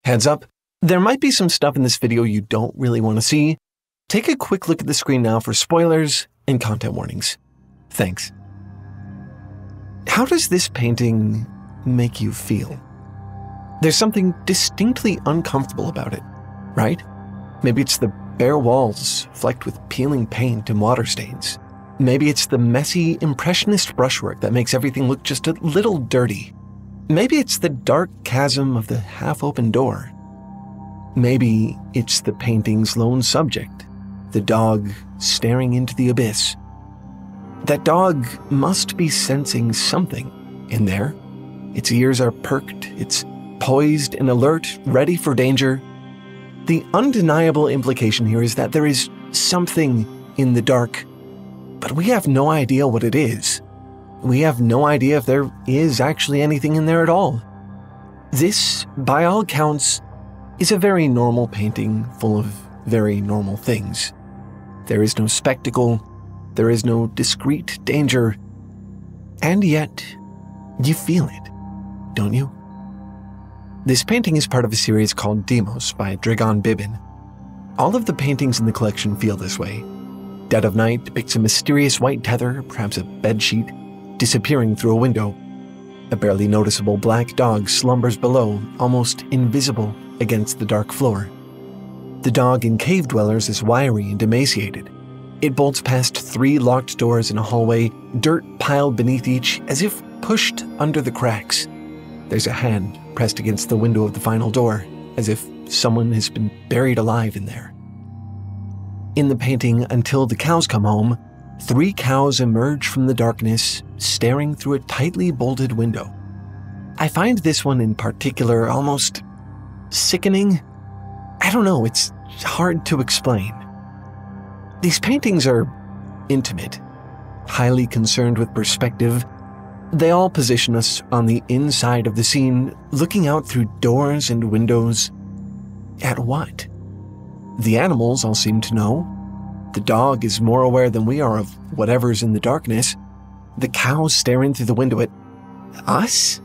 Heads up, there might be some stuff in this video you don't really want to see. Take a quick look at the screen now for spoilers and content warnings. Thanks. How does this painting make you feel? There's something distinctly uncomfortable about it, right? Maybe it's the bare walls flecked with peeling paint and water stains. Maybe it's the messy, impressionist brushwork that makes everything look just a little dirty. Maybe it's the dark chasm of the half-open door. Maybe it's the painting's lone subject, the dog staring into the abyss. That dog must be sensing something in there. Its ears are perked, it's poised and alert, ready for danger. The undeniable implication here is that there is something in the dark, but we have no idea what it is. We have no idea if there is actually anything in there at all. This, by all accounts, is a very normal painting full of very normal things. There is no spectacle, there is no discreet danger, and yet you feel it, don't you? This painting is part of a series called Demos by Dragan Bibin. All of the paintings in the collection feel this way. Dead of Night depicts a mysterious white tether, perhaps a bedsheet, disappearing through a window. A barely noticeable black dog slumbers below, almost invisible against the dark floor. The dog in Cave Dwellers is wiry and emaciated. It bolts past 3 locked doors in a hallway, dirt piled beneath each as if pushed under the cracks. There's a hand pressed against the window of the final door, as if someone has been buried alive in there. In the painting Until the Cows Come Home, 3 cows emerge from the darkness, staring through a tightly bolted window. I find this one in particular almost sickening. I don't know, it's hard to explain. These paintings are intimate, highly concerned with perspective. They all position us on the inside of the scene, looking out through doors and windows. At what? The animals all seem to know. The dog is more aware than we are of whatever's in the darkness. The cows stare in through the window at us?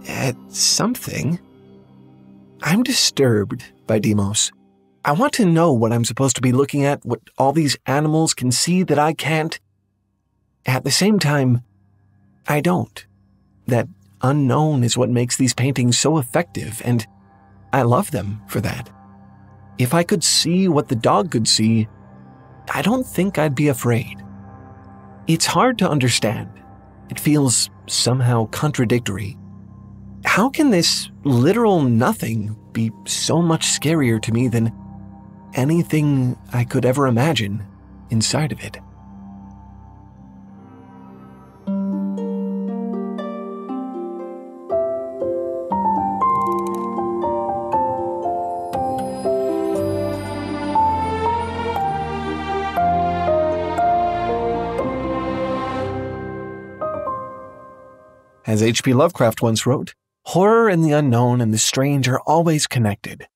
At something? I'm disturbed by Demos. I want to know what I'm supposed to be looking at, what all these animals can see that I can't. At the same time, I don't. That unknown is what makes these paintings so effective, and I love them for that. If I could see what the dog could see, I don't think I'd be afraid. It's hard to understand. It feels somehow contradictory. How can this literal nothing be so much scarier to me than anything I could ever imagine inside of it? As H.P. Lovecraft once wrote, horror and the unknown and the strange are always connected.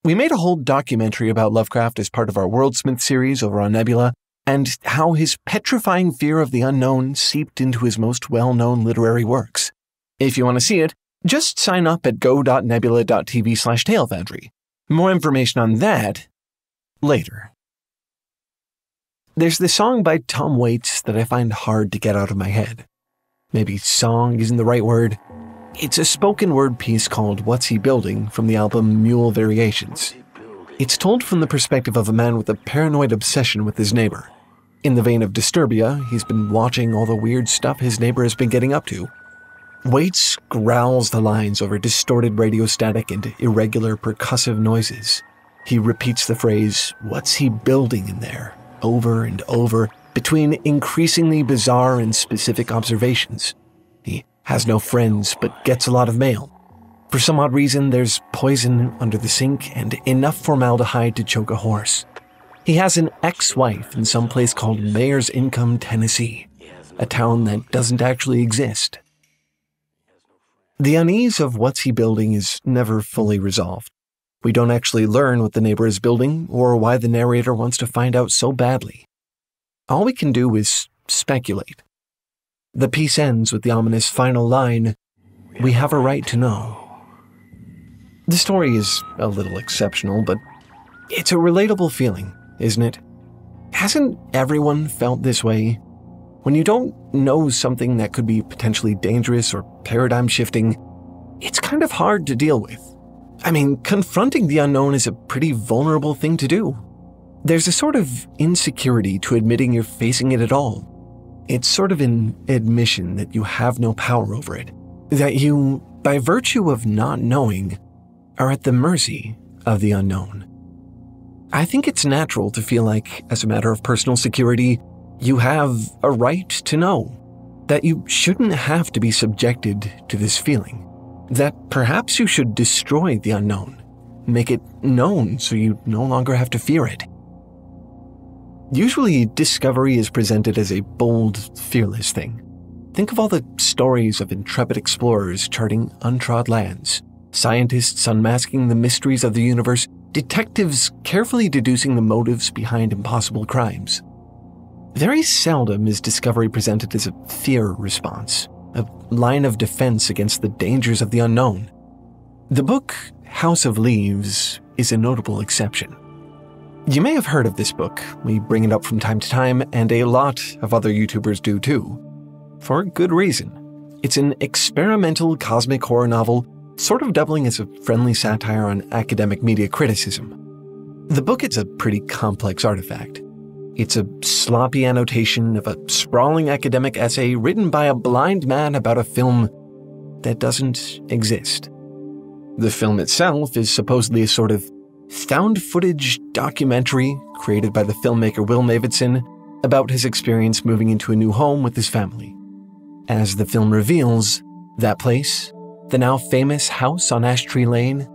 We made a whole documentary about Lovecraft as part of our Worldsmith series over on Nebula, and how his petrifying fear of the unknown seeped into his most well-known literary works. If you want to see it, just sign up at go.nebula.tv/TaleFoundry. More information on that later. There's this song by Tom Waits that I find hard to get out of my head. Maybe song isn't the right word. It's a spoken word piece called What's He Building from the album Mule Variations. It's told from the perspective of a man with a paranoid obsession with his neighbor. In the vein of Disturbia, he's been watching all the weird stuff his neighbor has been getting up to. Waits growls the lines over distorted radio static and irregular percussive noises. He repeats the phrase, "What's he building in there?" over and over, between increasingly bizarre and specific observations. He has no friends, but gets a lot of mail. For some odd reason, there's poison under the sink and enough formaldehyde to choke a horse. He has an ex-wife in some place called Mayor's Income, Tennessee, a town that doesn't actually exist. The unease of what's he building is never fully resolved. We don't actually learn what the neighbor is building or why the narrator wants to find out so badly. All we can do is speculate. The piece ends with the ominous final line, "We have a right to know." The story is a little exceptional, but it's a relatable feeling, isn't it? Hasn't everyone felt this way? When you don't know something that could be potentially dangerous or paradigm-shifting, it's kind of hard to deal with. I mean, confronting the unknown is a pretty vulnerable thing to do. There's a sort of insecurity to admitting you're facing it at all. It's sort of an admission that you have no power over it, that you, by virtue of not knowing, are at the mercy of the unknown. I think it's natural to feel like, as a matter of personal security, you have a right to know, that you shouldn't have to be subjected to this feeling, that perhaps you should destroy the unknown, make it known so you no longer have to fear it. Usually, discovery is presented as a bold, fearless thing. Think of all the stories of intrepid explorers charting untrod lands, scientists unmasking the mysteries of the universe, detectives carefully deducing the motives behind impossible crimes. Very seldom is discovery presented as a fear response, a line of defense against the dangers of the unknown. The book House of Leaves is a notable exception. You may have heard of this book. We bring it up from time to time, and a lot of other YouTubers do too. For good reason. It's an experimental cosmic horror novel, sort of doubling as a friendly satire on academic media criticism. The book is a pretty complex artifact. It's a sloppy annotation of a sprawling academic essay written by a blind man about a film that doesn't exist. The film itself is supposedly a sort of found footage documentary created by the filmmaker Will Davidson about his experience moving into a new home with his family. As the film reveals, that place, the now famous house on Ash Tree Lane,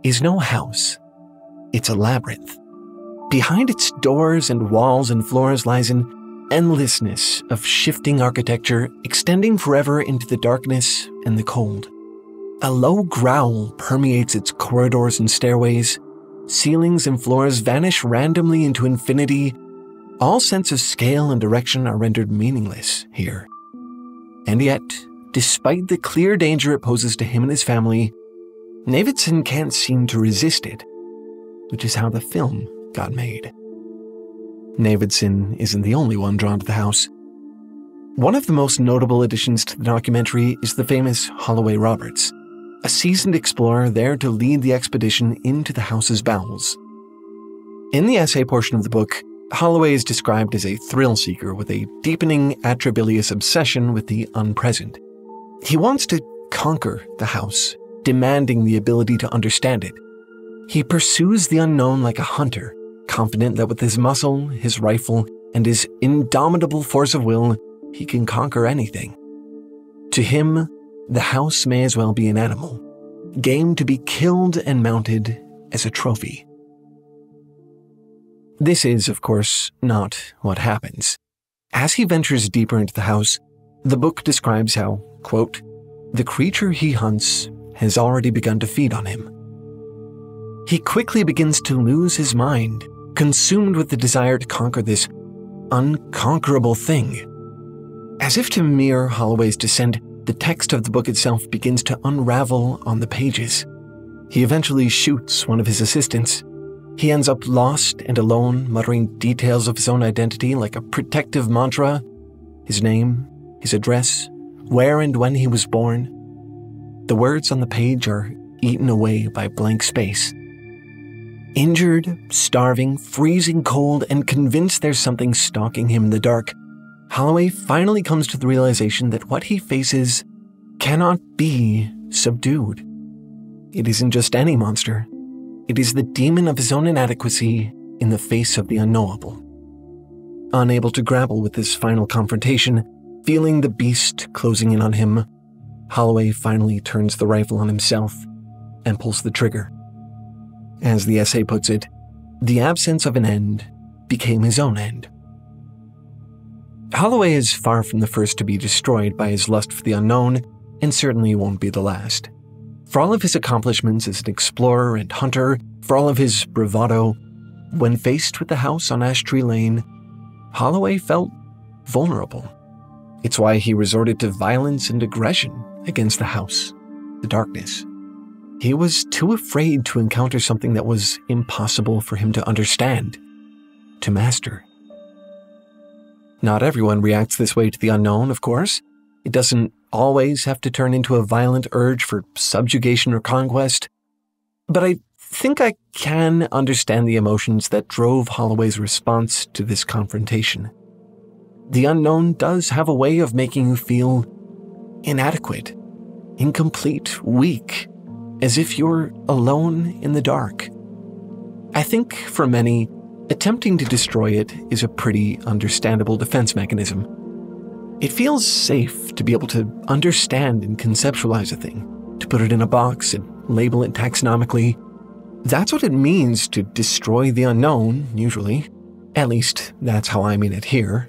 is no house. It's a labyrinth. Behind its doors and walls and floors lies an endlessness of shifting architecture extending forever into the darkness and the cold. A low growl permeates its corridors and stairways. Ceilings and floors vanish randomly into infinity. All sense of scale and direction are rendered meaningless here. And yet, despite the clear danger it poses to him and his family, Davidson can't seem to resist it, which is how the film got made. Davidson isn't the only one drawn to the house. One of the most notable additions to the documentary is the famous Holloway Roberts, a seasoned explorer there to lead the expedition into the house's bowels. In the essay portion of the book, Holloway is described as a thrill-seeker with a deepening atrabilious obsession with the unpresent. He wants to conquer the house, demanding the ability to understand it. He pursues the unknown like a hunter, confident that with his muscle, his rifle, and his indomitable force of will, he can conquer anything. To him, the house may as well be an animal, game to be killed and mounted as a trophy. This is, of course, not what happens. As he ventures deeper into the house, the book describes how, quote, the creature he hunts has already begun to feed on him. He quickly begins to lose his mind, consumed with the desire to conquer this unconquerable thing. As if to mirror Holloway's descent, the text of the book itself begins to unravel on the pages. He eventually shoots one of his assistants. He ends up lost and alone, muttering details of his own identity like a protective mantra. His name, his address, where and when he was born. The words on the page are eaten away by blank space. Injured, starving, freezing cold, and convinced there's something stalking him in the dark, Holloway finally comes to the realization that what he faces cannot be subdued. It isn't just any monster. It is the demon of his own inadequacy in the face of the unknowable. Unable to grapple with this final confrontation, feeling the beast closing in on him, Holloway finally turns the rifle on himself and pulls the trigger. As the essay puts it, the absence of an end became his own end. Holloway is far from the first to be destroyed by his lust for the unknown, and certainly won't be the last. For all of his accomplishments as an explorer and hunter, for all of his bravado, when faced with the house on Ash Tree Lane, Holloway felt vulnerable. It's why he resorted to violence and aggression against the house, the darkness. He was too afraid to encounter something that was impossible for him to understand, to master. Not everyone reacts this way to the unknown, of course. It doesn't always have to turn into a violent urge for subjugation or conquest. But I think I can understand the emotions that drove Holloway's response to this confrontation. The unknown does have a way of making you feel inadequate, incomplete, weak, as if you're alone in the dark. I think for many, attempting to destroy it is a pretty understandable defense mechanism. It feels safe to be able to understand and conceptualize a thing, to put it in a box and label it taxonomically. That's what it means to destroy the unknown, usually. At least, that's how I mean it here.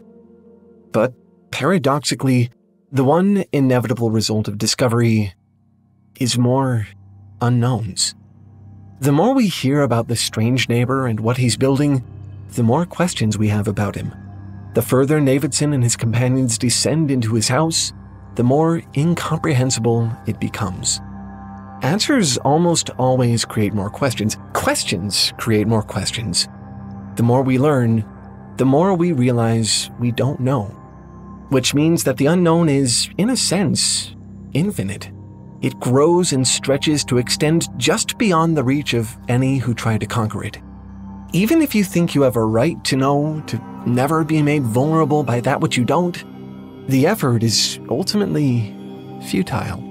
But paradoxically, the one inevitable result of discovery is more unknowns. The more we hear about the strange neighbor and what he's building, the more questions we have about him. The further Navidson and his companions descend into his house, the more incomprehensible it becomes. Answers almost always create more questions. Questions create more questions. The more we learn, the more we realize we don't know. Which means that the unknown is, in a sense, infinite. It grows and stretches to extend just beyond the reach of any who try to conquer it. Even if you think you have a right to know, to never be made vulnerable by that which you don't, the effort is ultimately futile.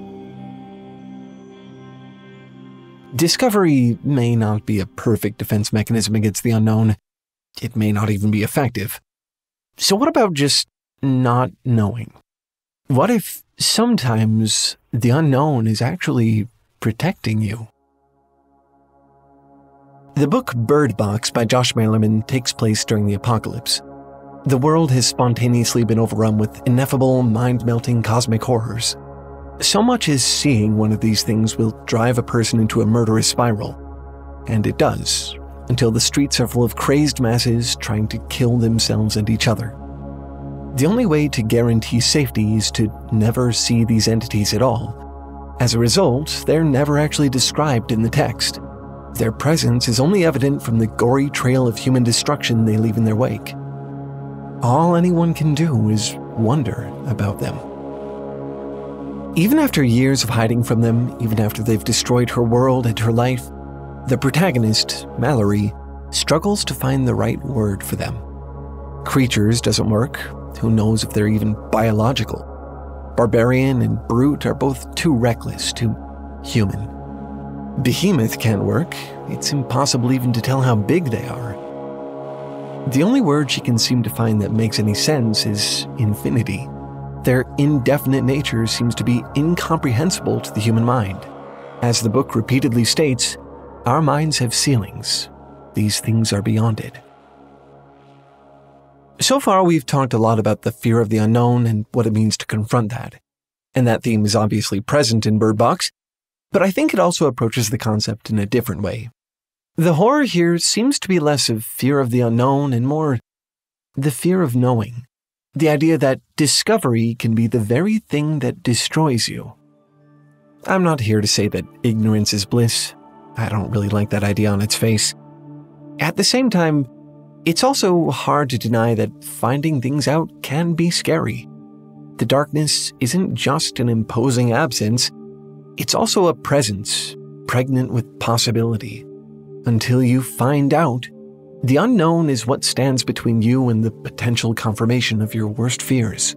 Discovery may not be a perfect defense mechanism against the unknown. It may not even be effective. So what about just not knowing? What if sometimes the unknown is actually protecting you? The book Bird Box by Josh Malerman takes place during the apocalypse. The world has spontaneously been overrun with ineffable, mind-melting cosmic horrors. So much as seeing one of these things will drive a person into a murderous spiral. And it does, until the streets are full of crazed masses trying to kill themselves and each other. The only way to guarantee safety is to never see these entities at all. As a result, they're never actually described in the text. Their presence is only evident from the gory trail of human destruction they leave in their wake. All anyone can do is wonder about them. Even after years of hiding from them, even after they've destroyed her world and her life, the protagonist, Mallory, struggles to find the right word for them. Creatures doesn't work. Who knows if they're even biological? Barbarian and brute are both too reckless, too human. Behemoth can't work. It's impossible even to tell how big they are. The only word she can seem to find that makes any sense is infinity. Their indefinite nature seems to be incomprehensible to the human mind. As the book repeatedly states, our minds have ceilings. These things are beyond it. So far, we've talked a lot about the fear of the unknown and what it means to confront that. And that theme is obviously present in Bird Box, but I think it also approaches the concept in a different way. The horror here seems to be less of fear of the unknown and more the fear of knowing. The idea that discovery can be the very thing that destroys you. I'm not here to say that ignorance is bliss. I don't really like that idea on its face. At the same time, it's also hard to deny that finding things out can be scary. The darkness isn't just an imposing absence, it's also a presence, pregnant with possibility. Until you find out, the unknown is what stands between you and the potential confirmation of your worst fears.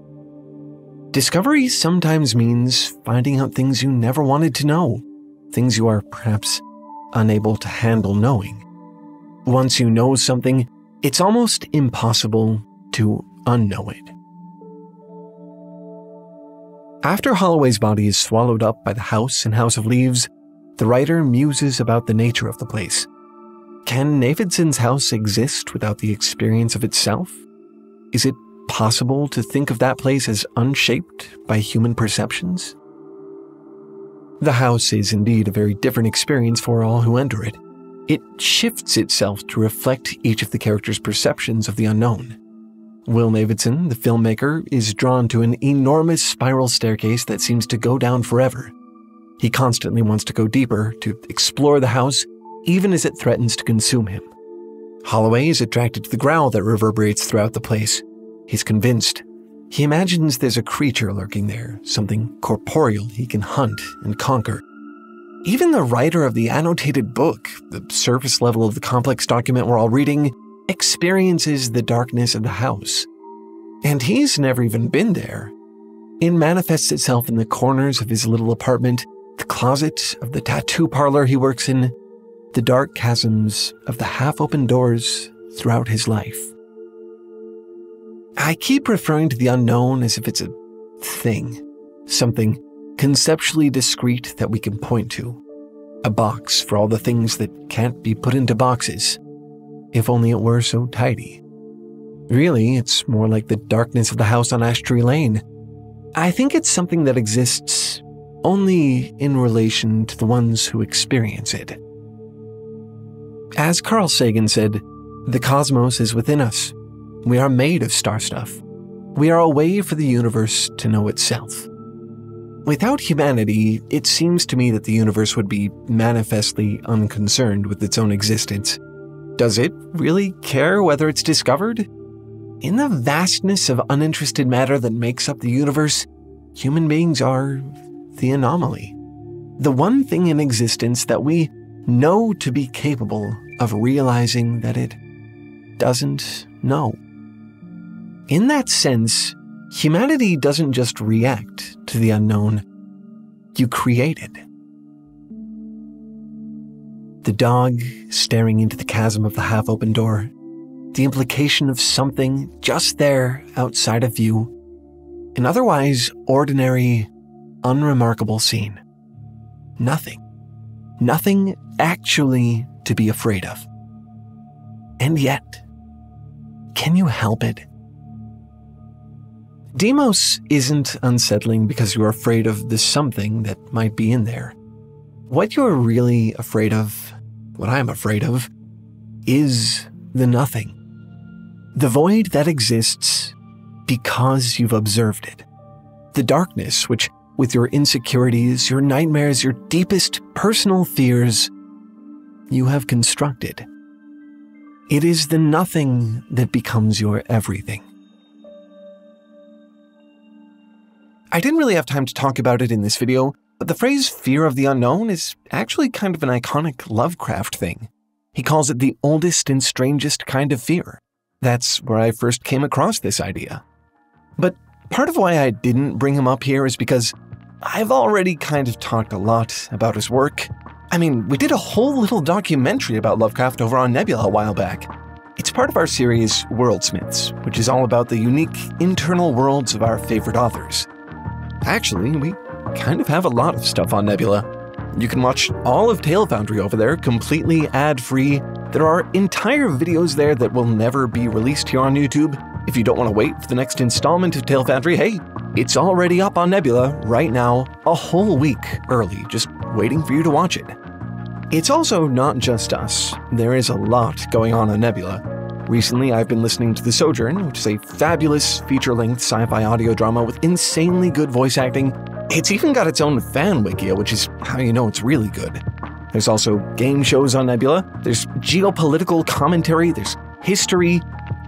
Discovery sometimes means finding out things you never wanted to know, things you are perhaps unable to handle knowing. Once you know something, it's almost impossible to unknow it. After Holloway's body is swallowed up by the house and House of Leaves, the writer muses about the nature of the place. Can Navidson's house exist without the experience of itself? Is it possible to think of that place as unshaped by human perceptions? The house is indeed a very different experience for all who enter it. It shifts itself to reflect each of the characters' perceptions of the unknown. Will Navidson, the filmmaker, is drawn to an enormous spiral staircase that seems to go down forever. He constantly wants to go deeper, to explore the house, even as it threatens to consume him. Holloway is attracted to the growl that reverberates throughout the place. He's convinced. He imagines there's a creature lurking there, something corporeal he can hunt and conquer. Even the writer of the annotated book, the surface level of the complex document we're all reading, experiences the darkness of the house. And he's never even been there. It manifests itself in the corners of his little apartment, the closet of the tattoo parlor he works in, the dark chasms of the half-open doors throughout his life. I keep referring to the unknown as if it's a thing, something conceptually discrete that we can point to, a box for all the things that can't be put into boxes, if only it were so tidy. Really, it's more like the darkness of the house on Ash Tree Lane. I think it's something that exists only in relation to the ones who experience it. As Carl Sagan said, the cosmos is within us. We are made of star stuff. We are a way for the universe to know itself. Without humanity, it seems to me that the universe would be manifestly unconcerned with its own existence. Does it really care whether it's discovered? In the vastness of uninterested matter that makes up the universe, human beings are the anomaly. The one thing in existence that we know to be capable of realizing that it doesn't know. In that sense, humanity doesn't just react to the unknown, you create it. The dog staring into the chasm of the half-open door, the implication of something just there outside of view, an otherwise ordinary, unremarkable scene. Nothing actually to be afraid of. And yet, can you help it? Deimos isn't unsettling because you're afraid of the something that might be in there. What you're really afraid of, what I'm afraid of, is the nothing. The void that exists because you've observed it. The darkness which, with your insecurities, your nightmares, your deepest personal fears, you have constructed. It is the nothing that becomes your everything. I didn't really have time to talk about it in this video, but the phrase fear of the unknown is actually kind of an iconic Lovecraft thing. He calls it the oldest and strangest kind of fear. That's where I first came across this idea. But part of why I didn't bring him up here is because I've already kind of talked a lot about his work. I mean, we did a whole little documentary about Lovecraft over on Nebula a while back. It's part of our series Worldsmiths, which is all about the unique internal worlds of our favorite authors. Actually, we kind of have a lot of stuff on Nebula. You can watch all of Foundry over there completely ad-free. There are entire videos there that will never be released here on YouTube. If you don't want to wait for the next installment of Foundry, hey, it's already up on Nebula right now, a whole week early, just waiting for you to watch it. It's also not just us. There is a lot going on Nebula. Recently, I've been listening to The Sojourn, which is a fabulous feature-length sci-fi audio drama with insanely good voice acting. It's even got its own fan wiki, which is how you know it's really good. There's also game shows on Nebula, there's geopolitical commentary, there's history.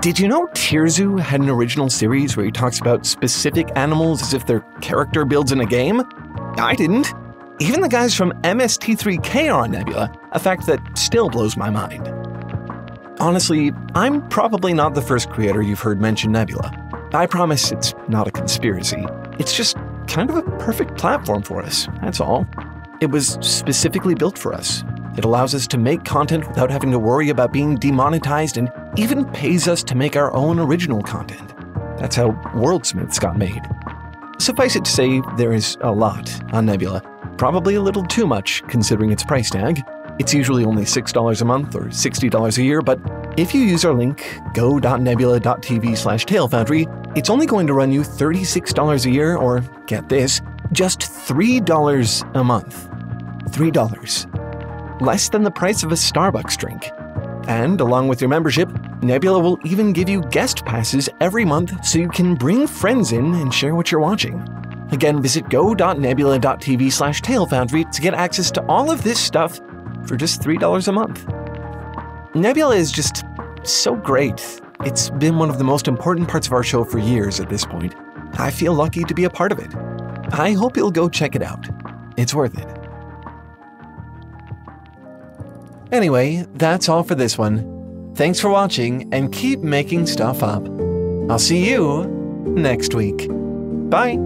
Did you know Tirzu had an original series where he talks about specific animals as if they're character builds in a game? I didn't. Even the guys from MST3K are on Nebula, a fact that still blows my mind. Honestly, I'm probably not the first creator you've heard mention Nebula. I promise it's not a conspiracy. It's just kind of a perfect platform for us, that's all. It was specifically built for us. It allows us to make content without having to worry about being demonetized and even pays us to make our own original content. That's how Worldsmiths got made. Suffice it to say, there is a lot on Nebula. Probably a little too much considering its price tag. It's usually only $6 a month or $60 a year, but if you use our link, go.nebula.tv/TaleFoundry, it's only going to run you $36 a year or, get this, just $3 a month. $3. Less than the price of a Starbucks drink. And along with your membership, Nebula will even give you guest passes every month so you can bring friends in and share what you're watching. Again, visit go.nebula.tv/TaleFoundry to get access to all of this stuff for just $3 a month. Nebula is just so great. It's been one of the most important parts of our show for years at this point. I feel lucky to be a part of it. I hope you'll go check it out. It's worth it. Anyway, that's all for this one. Thanks for watching and keep making stuff up. I'll see you next week. Bye!